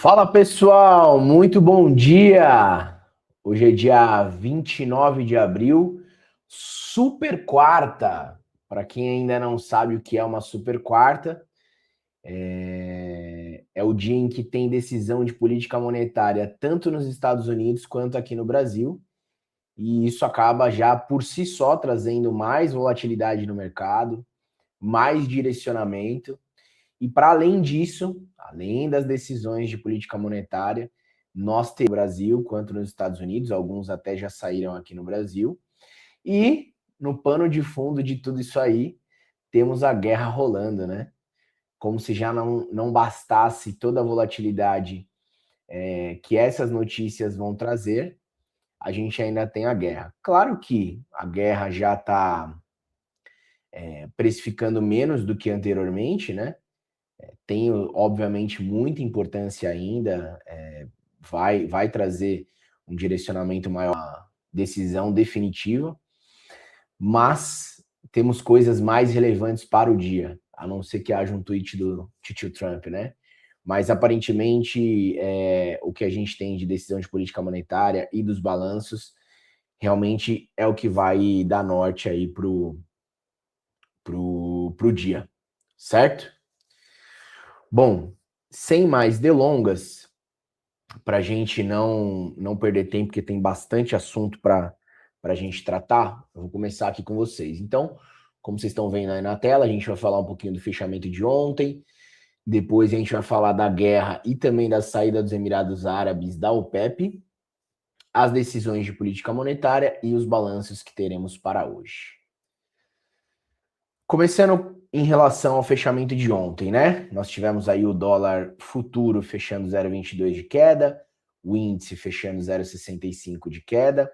Fala pessoal, muito bom dia! Hoje é dia 29 de abril, super quarta. Para quem ainda não sabe o que é uma super quarta, é o dia em que tem decisão de política monetária tanto nos Estados Unidos quanto aqui no Brasil. E isso acaba já por si só trazendo mais volatilidade no mercado, mais direcionamento. E para além disso, além das decisões de política monetária, nós temos no Brasil quanto nos Estados Unidos, alguns até já saíram aqui no Brasil. E no pano de fundo de tudo isso aí, temos a guerra rolando, né? Como se já não bastasse toda a volatilidade que essas notícias vão trazer, a gente ainda tem a guerra. Claro que a guerra já está precificando menos do que anteriormente, né? Tem, obviamente, muita importância ainda, vai trazer um direcionamento maior, decisão definitiva, mas temos coisas mais relevantes para o dia, a não ser que haja um tweet do tio Trump, né? Mas aparentemente o que a gente tem de decisão de política monetária e dos balanços realmente é o que vai dar norte aí pro dia, certo? Bom, sem mais delongas, para a gente não perder tempo, porque tem bastante assunto para a gente tratar, eu vou começar aqui com vocês. Então, como vocês estão vendo aí na tela, a gente vai falar um pouquinho do fechamento de ontem, depois a gente vai falar da guerra e também da saída dos Emirados Árabes da OPEP, as decisões de política monetária e os balanços que teremos para hoje. Começando em relação ao fechamento de ontem, né? Nós tivemos aí o dólar futuro fechando 0,22 de queda, o índice fechando 0,65 de queda,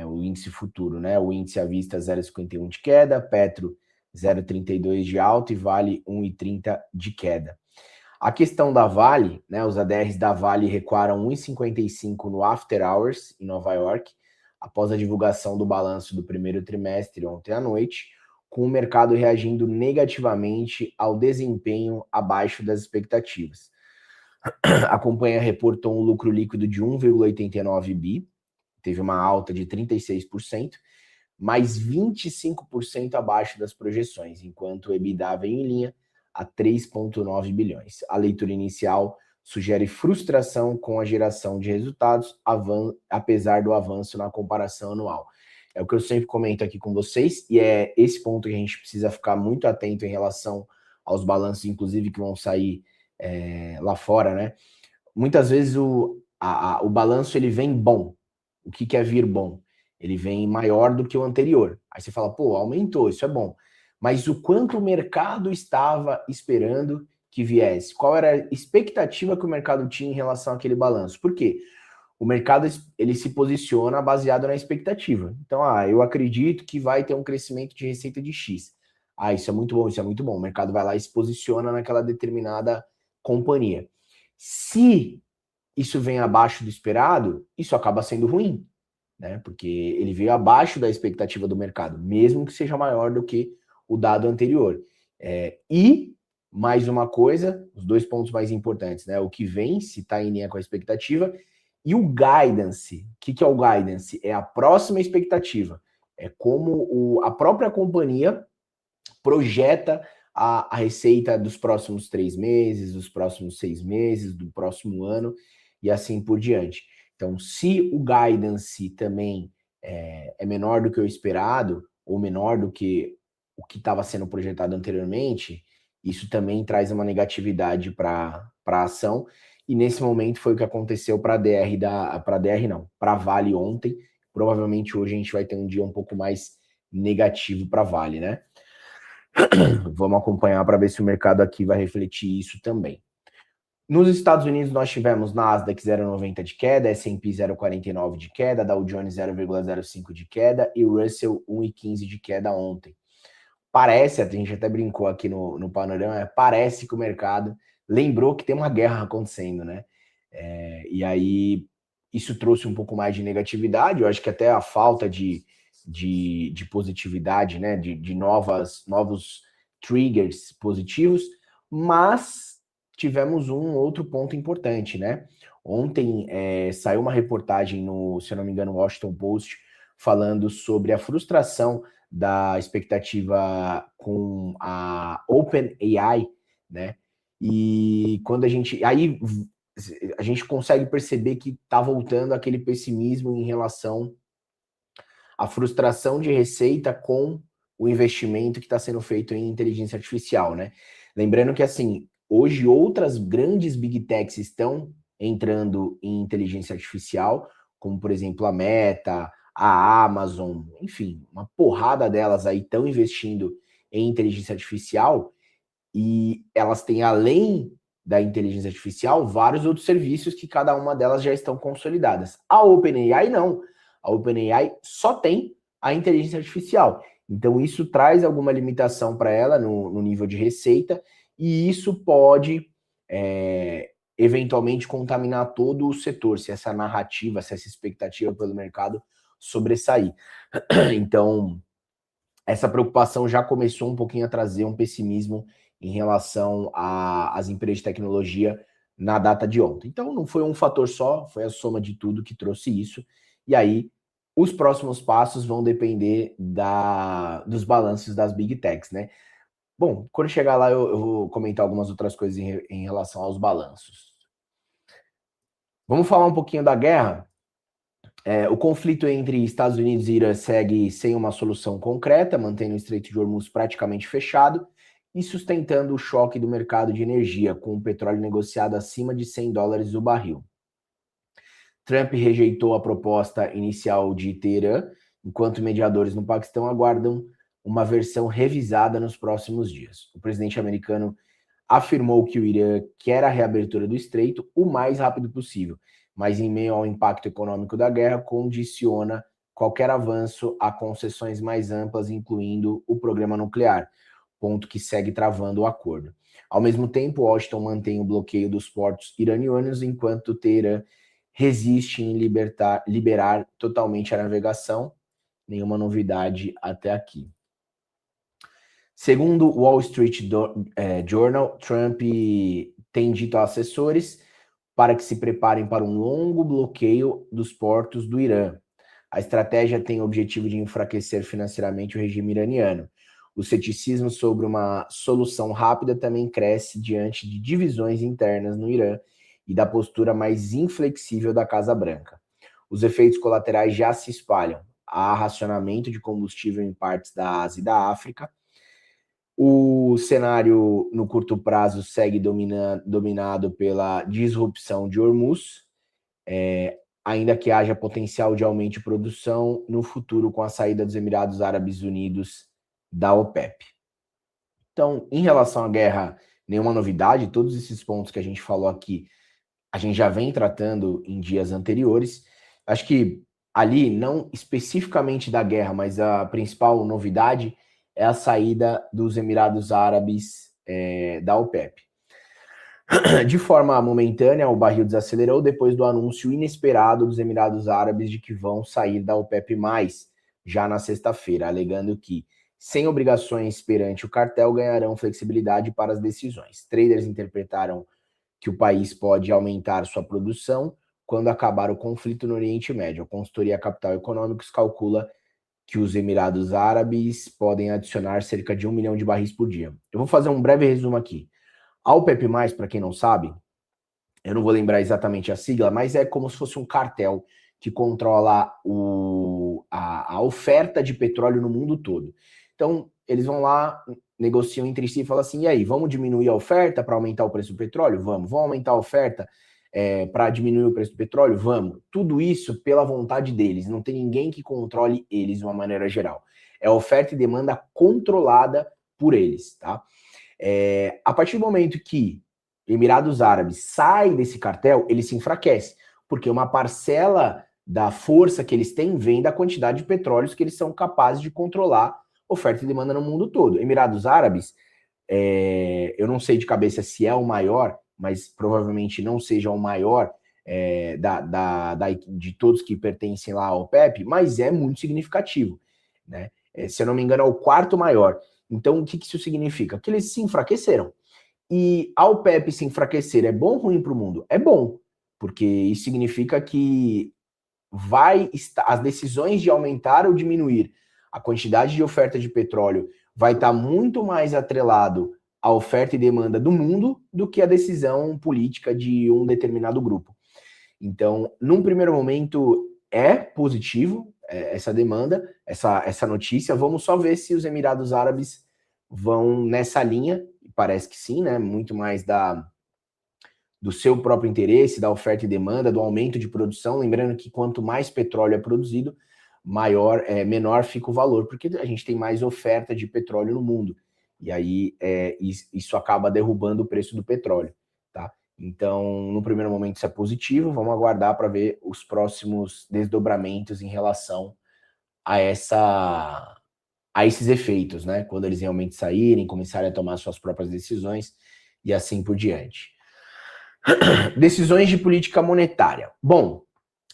o índice futuro, né? O índice à vista 0,51 de queda, Petro 0,32 de alta e Vale 1,30 de queda. A questão da Vale, né? Os ADRs da Vale recuaram 1,55 no After Hours em Nova York, após a divulgação do balanço do primeiro trimestre ontem à noite, com o mercado reagindo negativamente ao desempenho abaixo das expectativas. A companhia reportou um lucro líquido de 1,89 bi, teve uma alta de 36%, mais 25% abaixo das projeções, enquanto o EBITDA veio em linha a 3,9 bilhões. A leitura inicial sugere frustração com a geração de resultados, apesar do avanço na comparação anual. É o que eu sempre comento aqui com vocês, e é esse ponto que a gente precisa ficar muito atento em relação aos balanços, inclusive, que vão sair lá fora, né? Muitas vezes o balanço ele vem bom. O que é vir bom? Ele vem maior do que o anterior. Aí você fala, pô, aumentou, isso é bom. Mas o quanto o mercado estava esperando que viesse? Qual era a expectativa que o mercado tinha em relação àquele balanço? Por quê? O mercado ele se posiciona baseado na expectativa. Então, eu acredito que vai ter um crescimento de receita de X. Isso é muito bom, isso é muito bom. O mercado vai lá e se posiciona naquela determinada companhia. Se isso vem abaixo do esperado, isso acaba sendo ruim, né? Porque ele veio abaixo da expectativa do mercado, mesmo que seja maior do que o dado anterior. E, mais uma coisa, os dois pontos mais importantes, né? O que vem, se está em linha com a expectativa, e o guidance. O que é o guidance? É a próxima expectativa. É como a própria companhia projeta a receita dos próximos 3 meses, dos próximos 6 meses, do próximo ano e assim por diante. Então, se o guidance também é menor do que o esperado, ou menor do que o que estava sendo projetado anteriormente, isso também traz uma negatividade para a ação. E nesse momento foi o que aconteceu para a Vale ontem. Provavelmente hoje a gente vai ter um dia um pouco mais negativo para a Vale, né? Vamos acompanhar para ver se o mercado aqui vai refletir isso também. Nos Estados Unidos, nós tivemos Nasdaq 0,90 de queda, S&P 0,49 de queda, Dow Jones 0,05 de queda e Russell 1,15 de queda ontem. Parece, a gente até brincou aqui no panorama, parece que o mercado lembrou que tem uma guerra acontecendo, né? E aí, isso trouxe um pouco mais de negatividade, eu acho que até a falta de positividade, né? De novos triggers positivos, mas tivemos um outro ponto importante, né? Ontem saiu uma reportagem no, se eu não me engano, Washington Post, falando sobre a frustração da expectativa com a OpenAI, né? E quando a gente consegue perceber que está voltando aquele pessimismo em relação à frustração de receita com o investimento que está sendo feito em inteligência artificial, né? Lembrando que, assim, hoje outras grandes big techs estão entrando em inteligência artificial, como, por exemplo, a Meta, a Amazon, enfim, uma porrada delas aí estão investindo em inteligência artificial e elas têm, além da inteligência artificial, vários outros serviços que cada uma delas já estão consolidadas. A OpenAI não. A OpenAI só tem a inteligência artificial. Então, isso traz alguma limitação para ela no nível de receita, e isso pode, eventualmente, contaminar todo o setor, se essa narrativa, se essa expectativa pelo mercado sobressair. Então, essa preocupação já começou um pouquinho a trazer um pessimismo em relação às empresas de tecnologia na data de ontem. Então, não foi um fator só, foi a soma de tudo que trouxe isso. E aí, os próximos passos vão depender dos balanços das Big Techs, né? Bom, quando chegar lá, eu vou comentar algumas outras coisas em relação aos balanços. Vamos falar um pouquinho da guerra? O conflito entre Estados Unidos e Irã segue sem uma solução concreta, mantendo o Estreito de Hormuz praticamente fechado e sustentando o choque do mercado de energia, com o petróleo negociado acima de $100 o barril. Trump rejeitou a proposta inicial de Teherã, enquanto mediadores no Paquistão aguardam uma versão revisada nos próximos dias. O presidente americano afirmou que o Irã quer a reabertura do estreito o mais rápido possível, mas em meio ao impacto econômico da guerra, condiciona qualquer avanço a concessões mais amplas, incluindo o programa nuclear, ponto que segue travando o acordo. Ao mesmo tempo, Washington mantém o bloqueio dos portos iranianos, enquanto Teherã resiste em liberar totalmente a navegação. Nenhuma novidade até aqui. Segundo o Wall Street Journal, Trump tem dito a assessores para que se preparem para um longo bloqueio dos portos do Irã. A estratégia tem o objetivo de enfraquecer financeiramente o regime iraniano. O ceticismo sobre uma solução rápida também cresce diante de divisões internas no Irã e da postura mais inflexível da Casa Branca. Os efeitos colaterais já se espalham. Há racionamento de combustível em partes da Ásia e da África. O cenário no curto prazo segue dominado pela disrupção de Hormuz, ainda que haja potencial de aumento de produção no futuro com a saída dos Emirados Árabes Unidos da OPEP. Então, em relação à guerra, nenhuma novidade, todos esses pontos que a gente falou aqui, a gente já vem tratando em dias anteriores. Acho que ali, não especificamente da guerra, mas a principal novidade é a saída dos Emirados Árabes da OPEP. De forma momentânea, o barril desacelerou depois do anúncio inesperado dos Emirados Árabes de que vão sair da OPEP+, já na sexta-feira, alegando que, sem obrigações perante o cartel, ganharão flexibilidade para as decisões. Traders interpretaram que o país pode aumentar sua produção quando acabar o conflito no Oriente Médio. A consultoria Capital Econômicos calcula que os Emirados Árabes podem adicionar cerca de 1 milhão de barris por dia. Eu vou fazer um breve resumo aqui. A OPEP+, para quem não sabe, eu não vou lembrar exatamente a sigla, mas é como se fosse um cartel que controla a oferta de petróleo no mundo todo. Então, eles vão lá, negociam entre si e falam assim, e aí, vamos diminuir a oferta para aumentar o preço do petróleo? Vamos. Vamos aumentar a oferta para diminuir o preço do petróleo? Vamos. Tudo isso pela vontade deles. Não tem ninguém que controle eles de uma maneira geral. É oferta e demanda controlada por eles, tá? A partir do momento que Emirados Árabes sai desse cartel, ele se enfraquece, porque uma parcela da força que eles têm vem da quantidade de petróleos que eles são capazes de controlar oferta e demanda no mundo todo. Emirados Árabes, eu não sei de cabeça se é o maior, mas provavelmente não seja o maior de todos que pertencem lá ao OPEP, mas é muito significativo, né? Se eu não me engano, é o quarto maior. Então, o que isso significa? Que eles se enfraqueceram. E a OPEP se enfraquecer é bom ou ruim para o mundo? É bom, porque isso significa que as decisões de aumentar ou diminuir a quantidade de oferta de petróleo vai estar muito mais atrelado à oferta e demanda do mundo do que a decisão política de um determinado grupo. Então, num primeiro momento, é positivo essa demanda, essa notícia. Vamos só ver se os Emirados Árabes vão nessa linha. Parece que sim, né? Muito mais do seu próprio interesse, da oferta e demanda, do aumento de produção. Lembrando que quanto mais petróleo é produzido, menor fica o valor, porque a gente tem mais oferta de petróleo no mundo. E aí isso acaba derrubando o preço do petróleo, tá? Então, no primeiro momento isso é positivo, vamos aguardar para ver os próximos desdobramentos em relação a esses efeitos, né? Quando eles realmente saírem, começarem a tomar suas próprias decisões e assim por diante. Decisões de política monetária. Bom,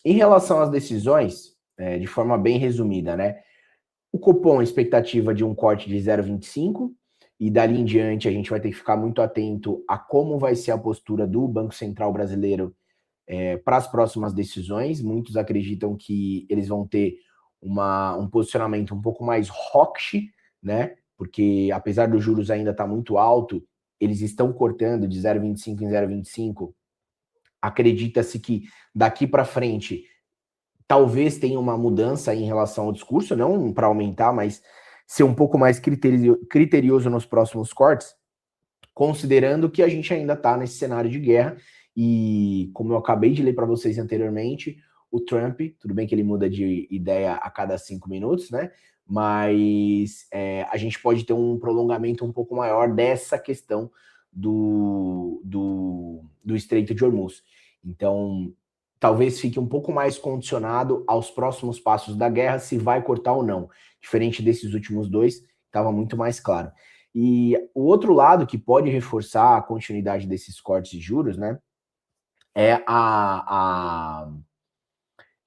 em relação às decisões, de forma bem resumida, né? O Copom, expectativa de um corte de 0,25, e dali em diante a gente vai ter que ficar muito atento a como vai ser a postura do Banco Central brasileiro para as próximas decisões. Muitos acreditam que eles vão ter um posicionamento um pouco mais hawkish, né? Porque apesar dos juros ainda estar muito alto, eles estão cortando de 0,25 em 0,25. Acredita-se que daqui para frente talvez tenha uma mudança em relação ao discurso, não para aumentar, mas ser um pouco mais criterioso nos próximos cortes, considerando que a gente ainda está nesse cenário de guerra e, como eu acabei de ler para vocês anteriormente, o Trump, tudo bem que ele muda de ideia a cada 5 minutos, né? Mas a gente pode ter um prolongamento um pouco maior dessa questão do Estreito de Hormuz. Então, talvez fique um pouco mais condicionado aos próximos passos da guerra, se vai cortar ou não. Diferente desses últimos dois, estava muito mais claro. E o outro lado que pode reforçar a continuidade desses cortes de juros, né, é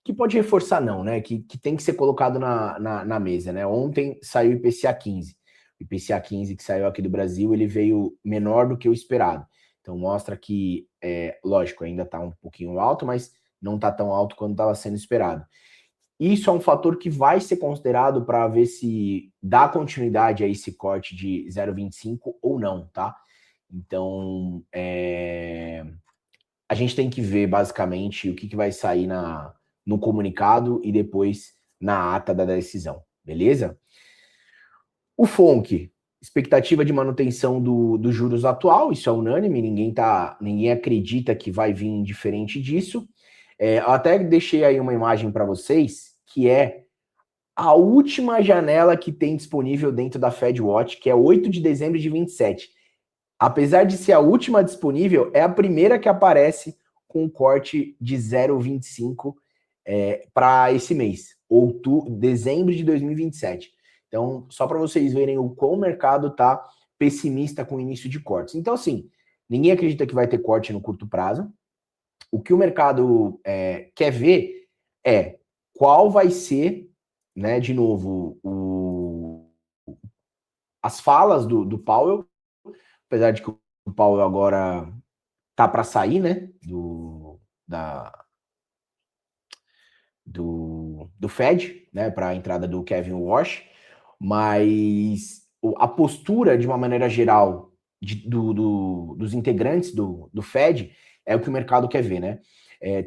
que pode reforçar não, né, que tem que ser colocado na mesa, né. Ontem saiu o IPCA 15. O IPCA 15 que saiu aqui do Brasil, ele veio menor do que o esperado. Então mostra que, lógico, ainda está um pouquinho alto, mas não está tão alto quanto estava sendo esperado. Isso é um fator que vai ser considerado para ver se dá continuidade a esse corte de 0,25 ou não, tá? Então, a gente tem que ver basicamente o que vai sair no comunicado e depois na ata da decisão, beleza? O FONC, expectativa de manutenção dos juros atual, isso é unânime, ninguém acredita que vai vir diferente disso. Eu até deixei aí uma imagem para vocês, que é a última janela que tem disponível dentro da FedWatch, que é 8 de dezembro de 27. Apesar de ser a última disponível, é a primeira que aparece com um corte de 0,25 para esse mês, dezembro de 2027. Então, só para vocês verem o quão o mercado está pessimista com o início de cortes. Então, assim, ninguém acredita que vai ter corte no curto prazo. O que o mercado quer ver é qual vai ser, né, de novo, as falas do Powell, apesar de que o Powell agora tá para sair, né, do Fed, né, para a entrada do Kevin Warsh, mas a postura, de uma maneira geral, dos integrantes do Fed é o que o mercado quer ver, né?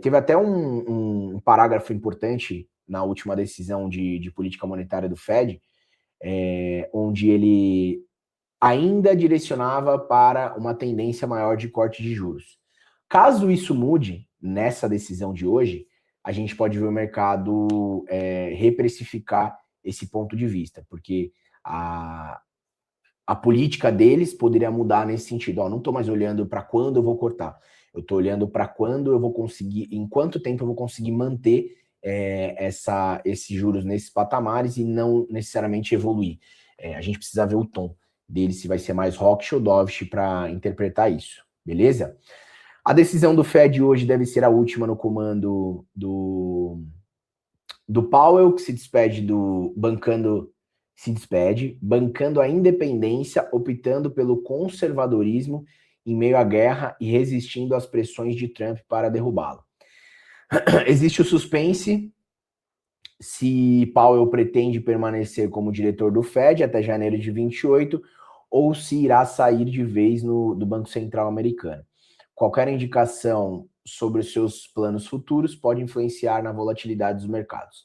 Teve até um parágrafo importante na última decisão de política monetária do Fed, onde ele ainda direcionava para uma tendência maior de corte de juros. Caso isso mude nessa decisão de hoje, a gente pode ver o mercado reprecificar esse ponto de vista, porque a política deles poderia mudar nesse sentido. Ó, não estou mais olhando para quando eu vou cortar, eu estou olhando para quando eu vou conseguir, em quanto tempo eu vou conseguir manter esses juros nesses patamares e não necessariamente evoluir. A gente precisa ver o tom dele, se vai ser mais hawkish ou dovish para interpretar isso, beleza? A decisão do Fed hoje deve ser a última no comando do Powell, que se despede bancando a independência, optando pelo conservadorismo em meio à guerra e resistindo às pressões de Trump para derrubá-lo. Existe o suspense se Powell pretende permanecer como diretor do Fed até janeiro de 28 ou se irá sair de vez do Banco Central americano. Qualquer indicação sobre os seus planos futuros pode influenciar na volatilidade dos mercados.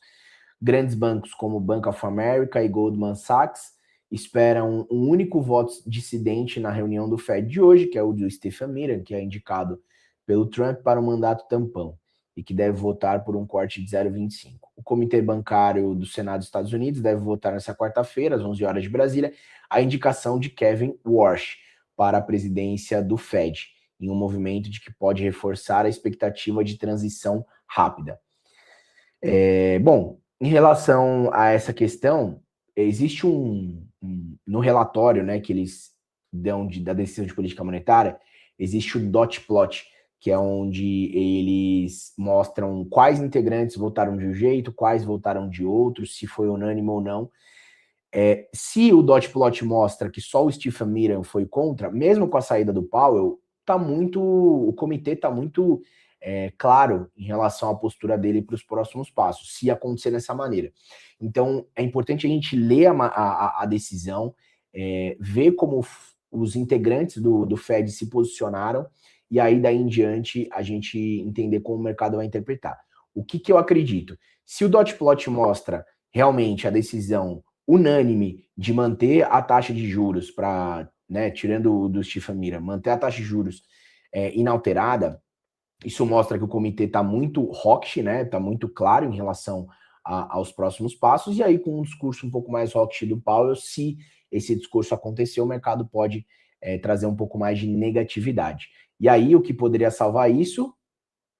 Grandes bancos como Bank of America e Goldman Sachs esperam um único voto dissidente na reunião do Fed de hoje, que é o do Stephen Miller, que é indicado pelo Trump para o mandato tampão e que deve votar por um corte de 0,25. O Comitê Bancário do Senado dos Estados Unidos deve votar nessa quarta-feira, às 11 horas de Brasília, a indicação de Kevin Warsh para a presidência do Fed, em um movimento de que pode reforçar a expectativa de transição rápida. Bom, em relação a essa questão, existe no relatório, né, que eles dão da decisão de política monetária, existe o dot plot, que é onde eles mostram quais integrantes votaram de um jeito, quais votaram de outro, se foi unânime ou não. Se o dot plot mostra que só o Stephen Miller foi contra, mesmo com a saída do Powell, o comitê está muito claro em relação à postura dele para os próximos passos, se acontecer dessa maneira. Então, é importante a gente ler a decisão, ver como os integrantes do Fed se posicionaram, e aí, daí em diante, a gente entender como o mercado vai interpretar. O que eu acredito? Se o dot plot mostra realmente a decisão unânime de manter a taxa de juros para, né, tirando do Stephen Miller, manter a taxa de juros inalterada, isso mostra que o comitê está muito hawkish, né, está muito claro em relação aos próximos passos, e aí com um discurso um pouco mais hawkish do Powell, se esse discurso acontecer, o mercado pode trazer um pouco mais de negatividade. E aí, o que poderia salvar isso?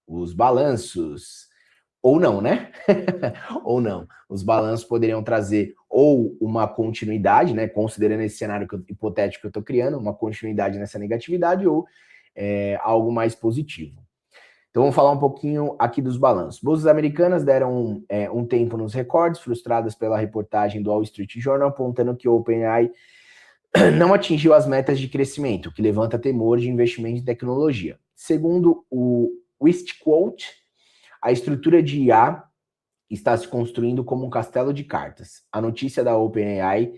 Os balanços. Ou não, né? Ou não. Os balanços poderiam trazer ou uma continuidade, né? Considerando esse cenário hipotético que eu estou criando, uma continuidade nessa negatividade ou algo mais positivo. Então, vamos falar um pouquinho aqui dos balanços. Bolsas americanas deram um tempo nos recordes, frustradas pela reportagem do Wall Street Journal, apontando que o OpenAI não atingiu as metas de crescimento, o que levanta temor de investimento em tecnologia. Segundo o Wistquote, a estrutura de IA está se construindo como um castelo de cartas. A notícia da OpenAI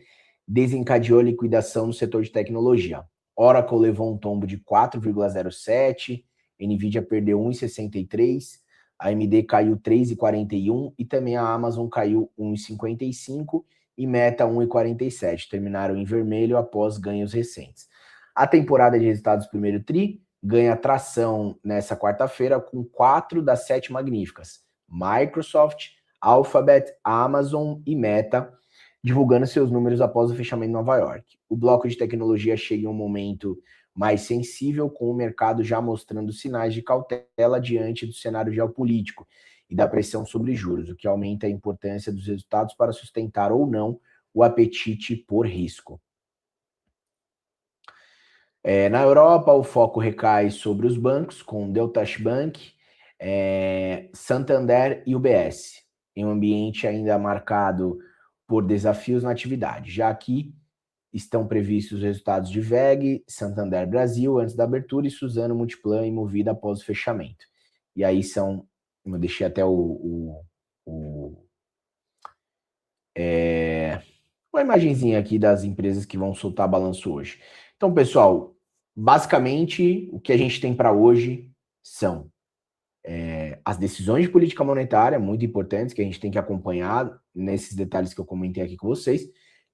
desencadeou a liquidação no setor de tecnologia. Oracle levou um tombo de 4,07%, Nvidia perdeu 1,63%, a AMD caiu 3,41% e também a Amazon caiu 1,55%, e Meta 1,47, terminaram em vermelho após ganhos recentes. A temporada de resultados do primeiro TRI ganha tração nessa quarta-feira com 4 das 7 magníficas: Microsoft, Alphabet, Amazon e Meta, divulgando seus números após o fechamento em Nova York. O bloco de tecnologia chega em um momento mais sensível, com o mercado já mostrando sinais de cautela diante do cenário geopolítico e da pressão sobre juros, o que aumenta a importância dos resultados para sustentar ou não o apetite por risco. Na Europa, o foco recai sobre os bancos, com Deutsche Bank, Santander e UBS, em um ambiente ainda marcado por desafios na atividade. Já aqui estão previstos os resultados de WEG, Santander Brasil antes da abertura e Suzano, Multiplan e Movida após o fechamento. E aí eu deixei até uma imagenzinha aqui das empresas que vão soltar balanço hoje. Então, pessoal, basicamente o que a gente tem para hoje são as decisões de política monetária, muito importantes, que a gente tem que acompanhar nesses detalhes que eu comentei aqui com vocês,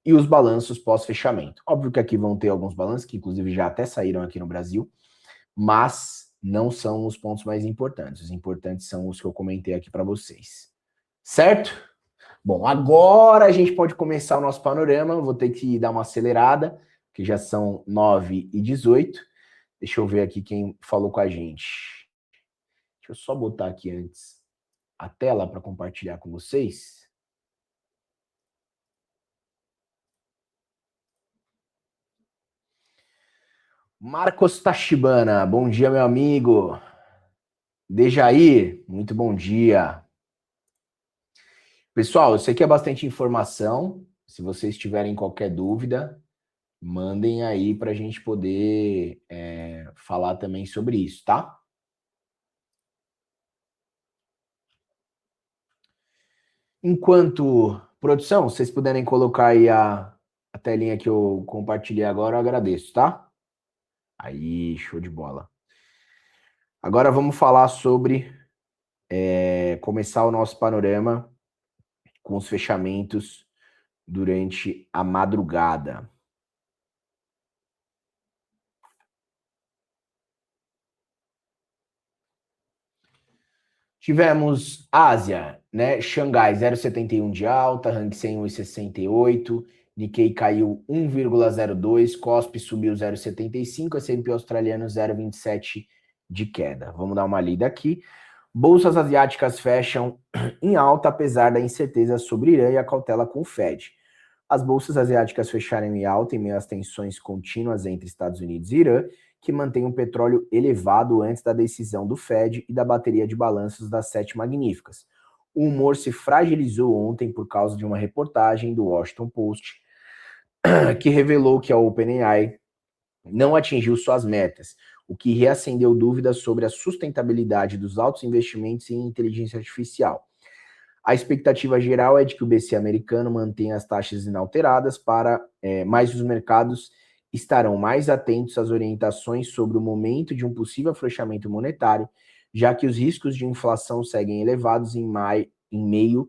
e os balanços pós-fechamento. Óbvio que aqui vão ter alguns balanços, que inclusive já até saíram aqui no Brasil, mas não são os pontos mais importantes. Os importantes são os que eu comentei aqui para vocês. Certo? Bom, agora a gente pode começar o nosso panorama. Eu vou ter que dar uma acelerada, que já são 9h18. Deixa eu ver aqui quem falou com a gente. Deixa eu só botar aqui antes a tela para compartilhar com vocês. Marcos Tachibana, bom dia, meu amigo. Dejair, muito bom dia. Pessoal, eu sei que é bastante informação. Se vocês tiverem qualquer dúvida, mandem aí para a gente poder falar também sobre isso, tá? Enquanto, produção, vocês puderem colocar aí a telinha que eu compartilhei agora, eu agradeço, tá? Aí, show de bola. Agora vamos falar sobre começar o nosso panorama com os fechamentos durante a madrugada. Tivemos Ásia, né? Xangai 0,71 de alta, Hang Seng 1,68, Nikkei caiu 1,02, Kospi subiu 0,75, S&P australiano 0,27 de queda. Vamos dar uma lida aqui. Bolsas asiáticas fecham em alta, apesar da incerteza sobre Irã e a cautela com o Fed. As bolsas asiáticas fecharam em alta em meio às tensões contínuas entre Estados Unidos e Irã, que mantém o petróleo elevado antes da decisão do Fed e da bateria de balanços das Sete Magníficas. O humor se fragilizou ontem por causa de uma reportagem do Washington Post que revelou que a OpenAI não atingiu suas metas, o que reacendeu dúvidas sobre a sustentabilidade dos altos investimentos em inteligência artificial. A expectativa geral é de que o BC americano mantenha as taxas inalteradas, mas os mercados estarão mais atentos às orientações sobre o momento de um possível afrouxamento monetário, já que os riscos de inflação seguem elevados em meio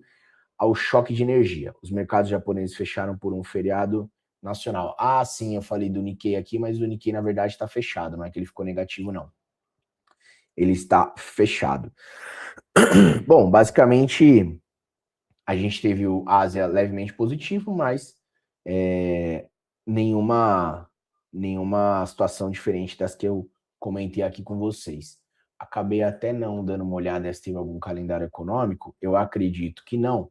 ao choque de energia. Os mercados japoneses fecharam por um feriado nacional. Ah, sim, eu falei do Nikkei aqui, mas o Nikkei, na verdade, está fechado, não é que ele ficou negativo, não. Ele está fechado. Bom, basicamente, a gente teve o Ásia levemente positivo, mas nenhuma situação diferente das que eu comentei aqui com vocês. Acabei até não dando uma olhada se teve algum calendário econômico, eu acredito que não.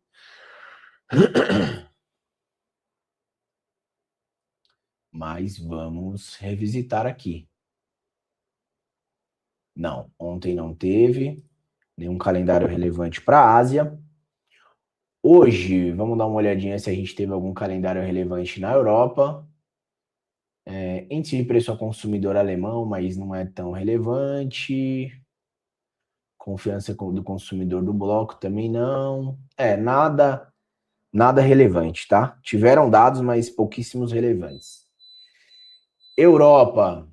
Mas vamos revisitar aqui. Não, ontem não teve nenhum calendário relevante para a Ásia. Hoje, vamos dar uma olhadinha se a gente teve algum calendário relevante na Europa. Índice de preço ao consumidor alemão, mas não é tão relevante. Confiança do consumidor do bloco também não. Nada relevante, tá? Tiveram dados, mas pouquíssimos relevantes. Europa,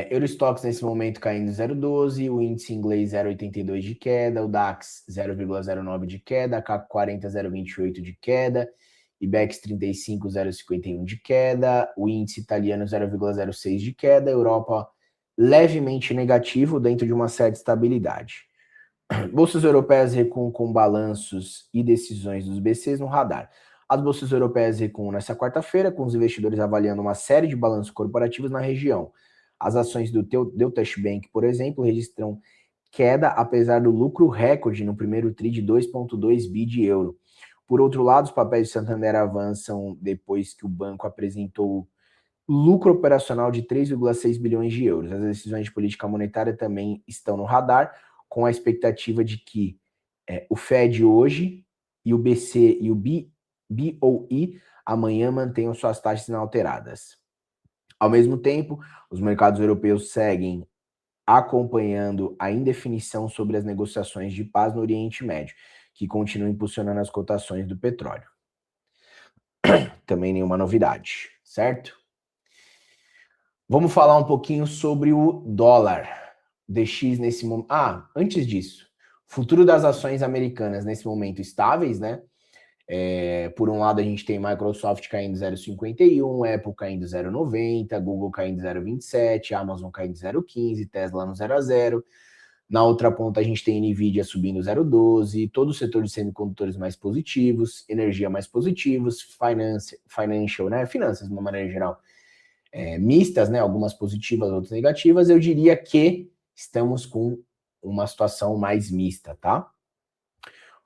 Eurostoxx nesse momento caindo 0,12, o índice inglês 0,82 de queda, o DAX 0,09 de queda, a CAC 40 0,28 de queda, IBEX 35 0,51 de queda, o índice italiano 0,06 de queda, Europa levemente negativo dentro de uma certa estabilidade. Bolsas europeias recuam com balanços e decisões dos BCs no radar. As bolsas europeias recuam nesta quarta-feira, com os investidores avaliando uma série de balanços corporativos na região. As ações do Deutsche Bank, por exemplo, registram queda, apesar do lucro recorde no primeiro TRI de 2,2 bi de euro. Por outro lado, os papéis de Santander avançam depois que o banco apresentou lucro operacional de 3,6 bilhões de euros. As decisões de política monetária também estão no radar, com a expectativa de que o Fed hoje e o BC e o BOE amanhã mantenham suas taxas inalteradas. Ao mesmo tempo, os mercados europeus seguem acompanhando a indefinição sobre as negociações de paz no Oriente Médio, que continuam impulsionando as cotações do petróleo. Também nenhuma novidade, certo? Vamos falar um pouquinho sobre o dólar. DX nesse momento. Antes disso, futuro das ações americanas nesse momento estáveis, né? Por um lado, a gente tem Microsoft caindo 0,51, Apple caindo 0,90, Google caindo 0,27, Amazon caindo 0,15, Tesla no 0,0. Na outra ponta, a gente tem Nvidia subindo 0,12, todo o setor de semicondutores mais positivos, energia mais positivos, financial, né? Finanças, de uma maneira geral, mistas, né? Algumas positivas, outras negativas. Eu diria que estamos com uma situação mais mista, tá?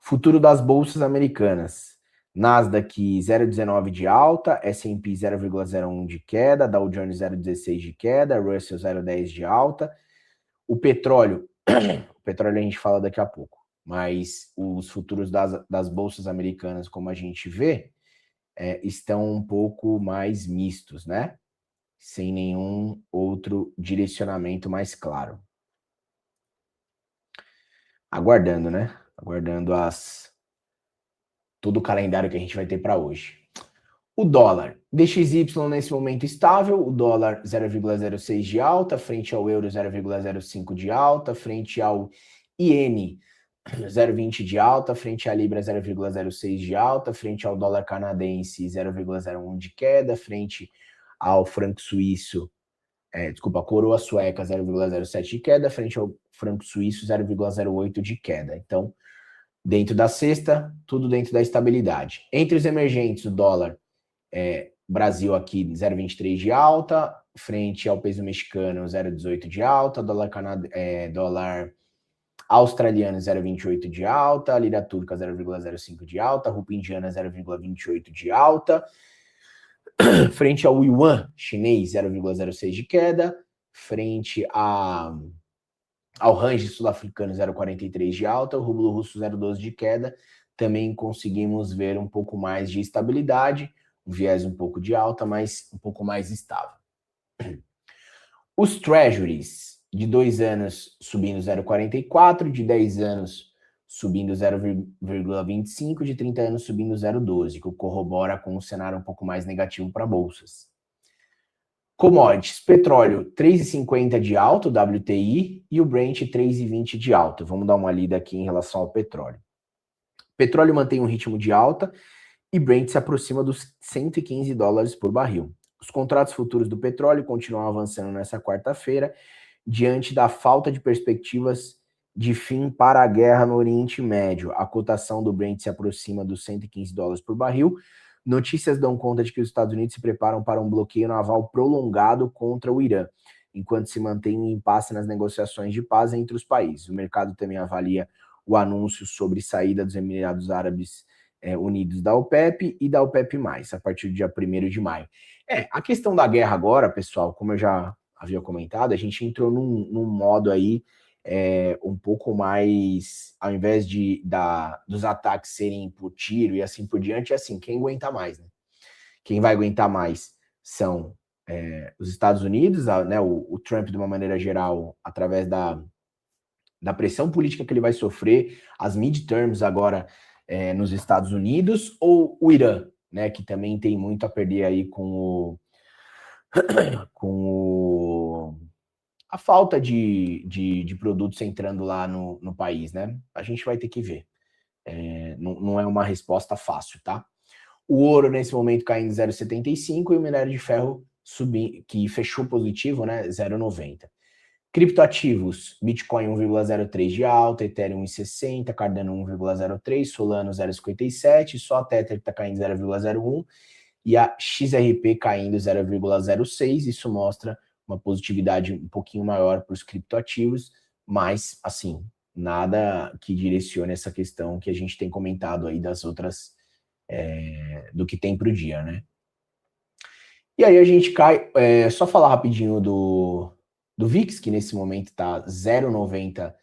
Futuro das bolsas americanas. Nasdaq 0,19 de alta, S&P 0,01 de queda, Dow Jones 0,16 de queda, Russell 0,10 de alta. O petróleo a gente fala daqui a pouco, mas os futuros das bolsas americanas, como a gente vê, estão um pouco mais mistos, né? Sem nenhum outro direcionamento mais claro. Aguardando, né? Aguardando todo o calendário que a gente vai ter para hoje. O dólar, DXY nesse momento estável, o dólar 0,06 de alta, frente ao euro 0,05 de alta, frente ao iene 0,20 de alta, frente à libra 0,06 de alta, frente ao dólar canadense 0,01 de queda, frente ao franco suíço, a coroa sueca 0,07 de queda, frente ao franco suíço 0,08 de queda. Então, dentro da cesta, tudo dentro da estabilidade. Entre os emergentes, o dólar Brasil aqui 0,23 de alta, frente ao peso mexicano 0,18 de alta, dólar australiano 0,28 de alta, lira turca 0,05 de alta, rupia indiana 0,28 de alta, frente ao yuan chinês 0,06 de queda, frente ao range sul-africano 0,43 de alta, o rublo russo 0,12 de queda. Também conseguimos ver um pouco mais de estabilidade, um viés um pouco de alta, mas um pouco mais estável. Os treasuries de 2 anos subindo 0,44, de 10 anos subindo 0,25, de 30 anos subindo 0,12, que corrobora com um cenário um pouco mais negativo para bolsas. Commodities, petróleo 3,50 de alta, o WTI, e o Brent 3,20 de alta. Vamos dar uma lida aqui em relação ao petróleo. Petróleo mantém um ritmo de alta e Brent se aproxima dos 115 dólares por barril. Os contratos futuros do petróleo continuam avançando nessa quarta-feira, diante da falta de perspectivas de fim para a guerra no Oriente Médio. A cotação do Brent se aproxima dos 115 dólares por barril. Notícias dão conta de que os Estados Unidos se preparam para um bloqueio naval prolongado contra o Irã, enquanto se mantém um impasse nas negociações de paz entre os países. O mercado também avalia o anúncio sobre saída dos Emirados Árabes Unidos da OPEP e da OPEP+, a partir do dia 1º de maio. A questão da guerra agora, pessoal, como eu já havia comentado, a gente entrou num modo aí um pouco mais, ao invés dos ataques serem por tiro e assim por diante, assim, quem aguenta mais, né? Quem vai aguentar mais são os Estados Unidos, né, o Trump, de uma maneira geral, através da pressão política que ele vai sofrer, as midterms agora nos Estados Unidos, ou o Irã, né, que também tem muito a perder aí com a falta de produtos entrando lá no país, né? A gente vai ter que ver. Não é uma resposta fácil, tá? O ouro, nesse momento, caindo 0,75 e o minério de ferro subindo, que fechou positivo, né? 0,90. Criptoativos, Bitcoin 1,03 de alta, Ethereum 1,60, Cardano 1,03, Solano 0,57, só a Tether está caindo 0,01 e a XRP caindo 0,06. Isso mostra uma positividade um pouquinho maior para os criptoativos, mas, assim, nada que direcione essa questão que a gente tem comentado aí das outras, do que tem para o dia, né? E aí a gente cai, só falar rapidinho do VIX, que nesse momento está 0,90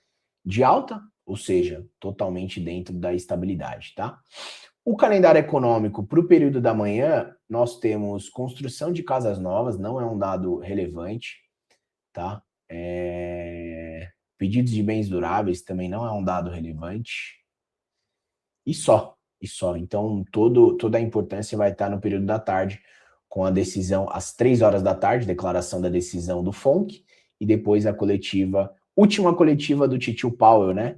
de alta, ou seja, totalmente dentro da estabilidade, tá? O calendário econômico para o período da manhã, nós temos construção de casas novas, não é um dado relevante, tá? Pedidos de bens duráveis também não é um dado relevante. E só. Então, toda a importância vai estar no período da tarde, com a decisão às 3 horas da tarde, declaração da decisão do FONC, e depois a última coletiva do Titio Powell, né?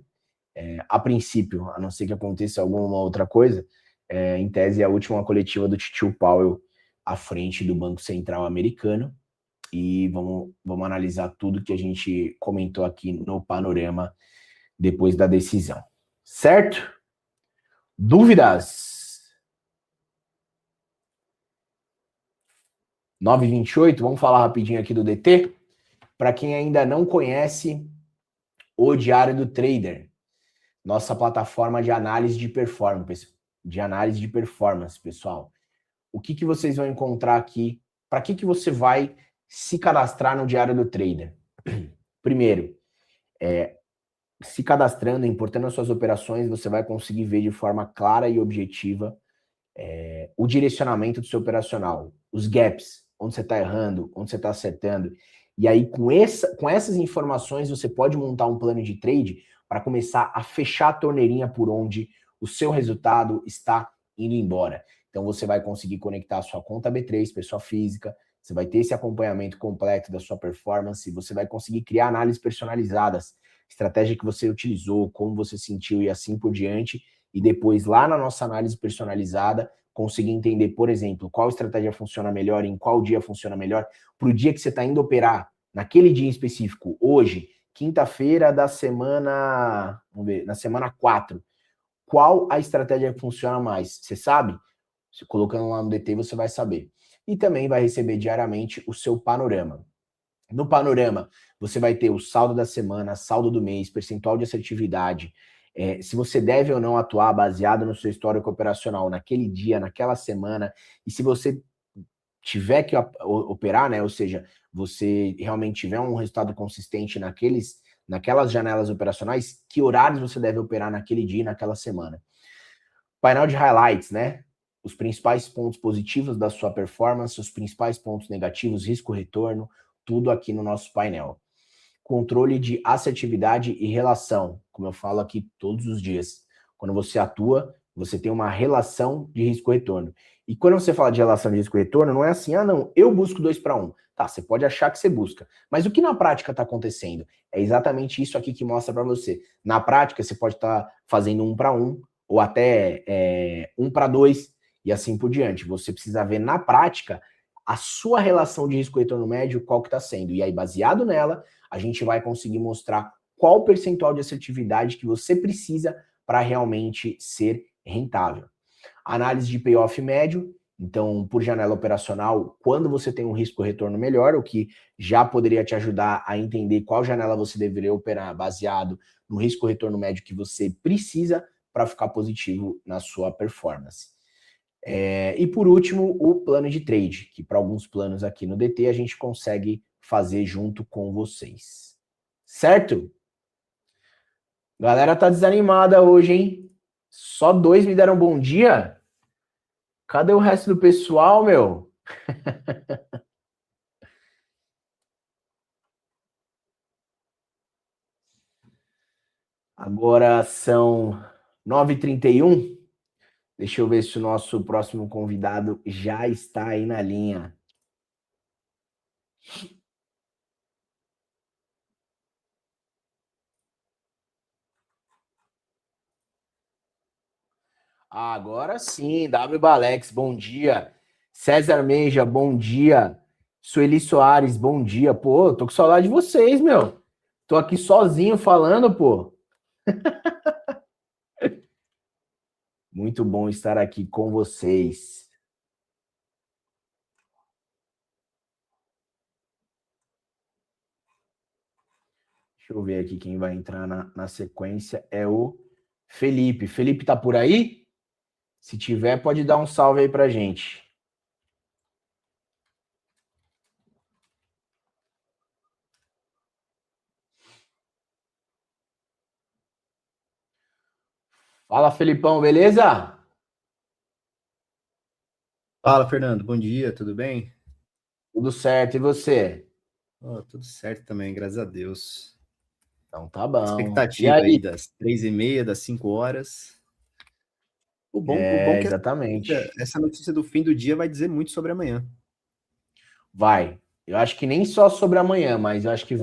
A princípio, a não ser que aconteça alguma outra coisa, em tese, é a última coletiva do Titio Powell à frente do Banco Central americano, e vamos analisar tudo que a gente comentou aqui no panorama depois da decisão. Certo? Dúvidas? 9h28, vamos falar rapidinho aqui do DT? Para quem ainda não conhece o Diário do Trader, nossa plataforma de análise de performance, pessoal. O que vocês vão encontrar aqui? Para que você vai se cadastrar no Diário do Trader? Primeiro, se cadastrando, importando as suas operações, você vai conseguir ver de forma clara e objetiva o direcionamento do seu operacional, os gaps, onde você está errando, onde você está acertando. E aí, com essas informações, você pode montar um plano de trade para começar a fechar a torneirinha por onde o seu resultado está indo embora. Então, você vai conseguir conectar a sua conta B3, pessoa física, você vai ter esse acompanhamento completo da sua performance, você vai conseguir criar análises personalizadas, estratégia que você utilizou, como você sentiu e assim por diante. E depois, lá na nossa análise personalizada, conseguir entender, por exemplo, qual estratégia funciona melhor, em qual dia funciona melhor, para o dia que você está indo operar, naquele dia em específico, hoje, quinta-feira da semana, vamos ver, na semana 4, qual a estratégia que funciona mais? Você sabe? Colocando lá no DT, você vai saber. E também vai receber diariamente o seu panorama. No panorama, você vai ter o saldo da semana, saldo do mês, percentual de assertividade, se você deve ou não atuar baseado no seu histórico operacional naquele dia, naquela semana, e se você tiver que operar, né, ou seja, você realmente tiver um resultado consistente naquelas janelas operacionais, que horários você deve operar naquele dia, naquela semana. Painel de highlights, né? Os principais pontos positivos da sua performance, os principais pontos negativos, risco-retorno, tudo aqui no nosso painel. Controle de assertividade e relação, como eu falo aqui todos os dias. Quando você atua, você tem uma relação de risco-retorno. E quando você fala de relação de risco-retorno, não é assim, não, eu busco 2 para 1. Tá, você pode achar que você busca. Mas o que na prática está acontecendo? É exatamente isso aqui que mostra para você. Na prática, você pode estar fazendo 1 para 1, ou até 1 para 2, e assim por diante. Você precisa ver na prática a sua relação de risco-retorno médio, qual que está sendo. E aí, baseado nela, a gente vai conseguir mostrar qual o percentual de assertividade que você precisa para realmente ser rentável. Análise de payoff médio, então, por janela operacional, quando você tem um risco-retorno melhor, o que já poderia te ajudar a entender qual janela você deveria operar baseado no risco-retorno médio que você precisa para ficar positivo na sua performance. E por último, o plano de trade, que para alguns planos aqui no DT a gente consegue fazer junto com vocês. Certo? Galera tá desanimada hoje, hein? Só 2 me deram bom dia? Cadê o resto do pessoal, meu? Agora são 9h31. Deixa eu ver se o nosso próximo convidado já está aí na linha. Agora sim, W Balex, bom dia. César Meija, bom dia. Sueli Soares, bom dia. Pô, tô com saudade de vocês, meu. Tô aqui sozinho falando, pô. Muito bom estar aqui com vocês. Deixa eu ver aqui quem vai entrar na sequência. É o Felipe. Felipe tá por aí? Se tiver, pode dar um salve aí pra gente. Fala, Felipão, beleza? Fala, Fernando. Bom dia, tudo bem? Tudo certo, e você? Tudo certo também, graças a Deus. Então tá bom. E Expectativa aí aí? das 3h30, das 5 horas. O bom é que Exatamente. essa notícia do fim do dia vai dizer muito sobre amanhã. Vai. Eu acho que nem só sobre amanhã, mas eu acho que É,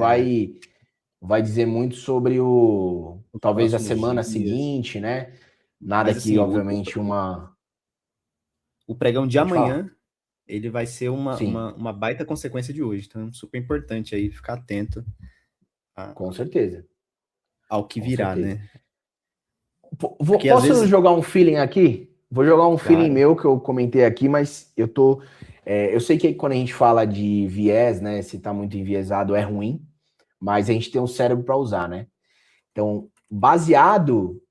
vai dizer muito sobre os talvez a próximos semana dias. seguinte, né? Nada Mas que, assim, obviamente, uma. o pregão de Pode falar. amanhã, ele vai ser uma, Sim, uma, uma baita consequência de hoje. Então, é super importante aí ficar atento com certeza. ao que Com virá, certeza. né? Porque às Posso vezes, jogar um feeling aqui? Vou jogar um feeling claro, meu que eu comentei aqui, mas eu tô. Eu sei que quando a gente fala de viés, né? Se tá muito enviesado é ruim, mas a gente tem um cérebro para usar, né? Então, baseado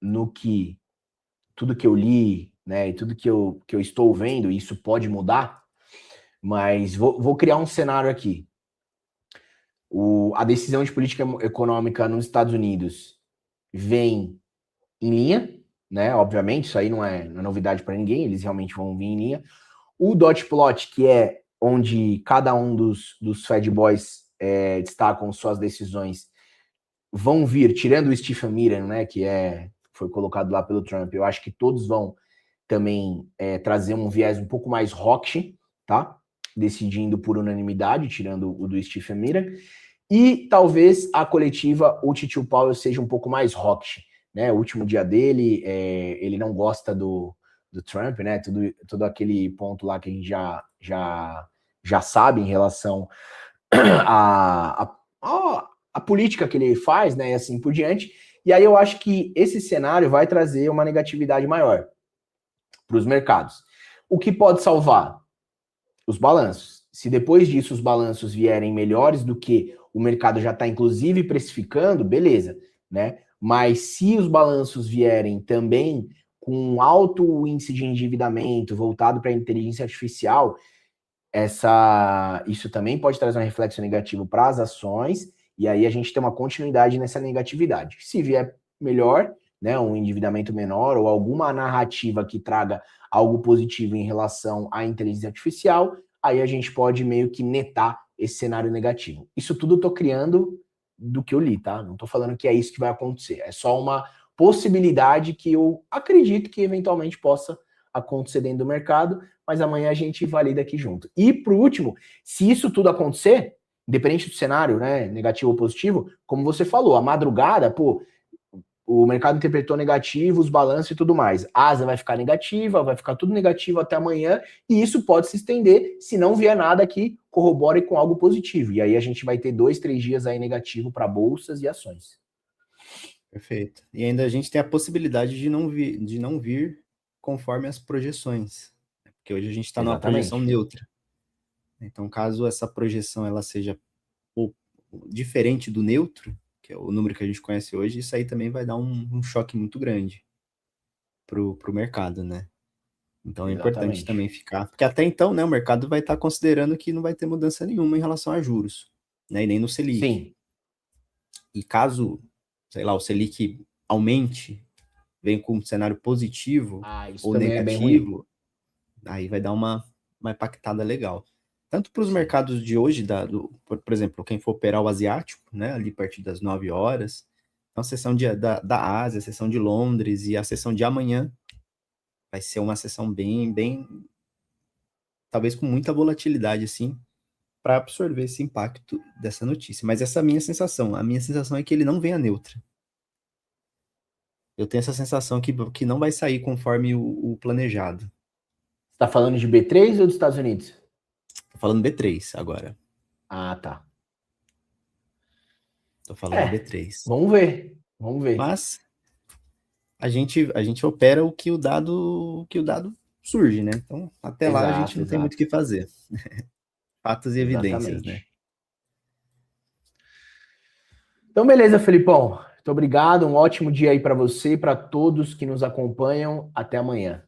no que tudo que eu li, né, e tudo que eu estou vendo, e isso pode mudar, mas vou criar um cenário aqui. A decisão de política econômica nos Estados Unidos vem em linha, né? Obviamente, isso aí não é novidade para ninguém, eles realmente vão vir em linha. O dot plot, que é onde cada um dos Fed Boys destacam suas decisões, vão vir, tirando o Stephen Miller, né, que foi colocado lá pelo Trump, eu acho que todos vão também trazer um viés um pouco mais hawkish, tá? Decidindo por unanimidade, tirando o do Stephen Miller. E talvez a coletiva, o Tito Powell, seja um pouco mais hawkish, né? O último dia dele, ele não gosta do Trump, né? Todo aquele ponto lá que a gente já sabe em relação a política que ele faz, né? E assim por diante. E aí eu acho que esse cenário vai trazer uma negatividade maior para os mercados. O que pode salvar? Os balanços. Se depois disso os balanços vierem melhores do que o mercado já está, inclusive, precificando, beleza, né? Mas se os balanços vierem também com um alto índice de endividamento voltado para a inteligência artificial, isso também pode trazer um reflexo negativo para as ações, e aí a gente tem uma continuidade nessa negatividade. Se vier melhor, né, um endividamento menor ou alguma narrativa que traga algo positivo em relação à inteligência artificial, aí a gente pode meio que netar esse cenário negativo. Isso tudo eu tô criando do que eu li, tá? Não tô falando que é isso que vai acontecer. É só uma possibilidade que eu acredito que eventualmente possa acontecer dentro do mercado, mas amanhã a gente valida aqui junto. E por último, se isso tudo acontecer, independente do cenário, né, negativo ou positivo, como você falou, a madrugada, pô, o mercado interpretou negativo, os balanços e tudo mais. A asa vai ficar negativa, vai ficar tudo negativo até amanhã, e isso pode se estender se não vier nada que corrobore com algo positivo. E aí a gente vai ter 2, 3 dias aí negativo para bolsas e ações. Perfeito. E ainda a gente tem a possibilidade de não vir conforme as projeções. Porque hoje a gente está numa projeção neutra. Então, caso essa projeção ela seja diferente do neutro, que é o número que a gente conhece hoje, isso aí também vai dar um choque muito grande pro mercado, né? Então é importante também ficar... Porque até então, né, o mercado vai estar considerando que não vai ter mudança nenhuma em relação a juros, né? E nem no Selic. Sim. E caso, sei lá, o Selic aumente, vem com um cenário positivo ou negativo, aí vai dar uma impactada legal. Tanto para os mercados de hoje, por exemplo, quem for operar o asiático, né, ali a partir das 9 horas, então a sessão da Ásia, a sessão de Londres e a sessão de amanhã vai ser uma sessão bem, talvez com muita volatilidade, assim, para absorver esse impacto dessa notícia. Mas essa é a minha sensação. A minha sensação é que ele não vem a neutra. Eu tenho essa sensação que não vai sair conforme o planejado. Você está falando de B3 ou dos Estados Unidos? Tô falando B3 agora. Ah, tá. Tô falando B3. Vamos ver. Mas a gente opera o que o dado surge, né? Então, até lá a gente não tem muito o que fazer. Fatos e evidências, né? Então, beleza, Felipão. Muito obrigado. Um ótimo dia aí para você e para todos que nos acompanham. Até amanhã.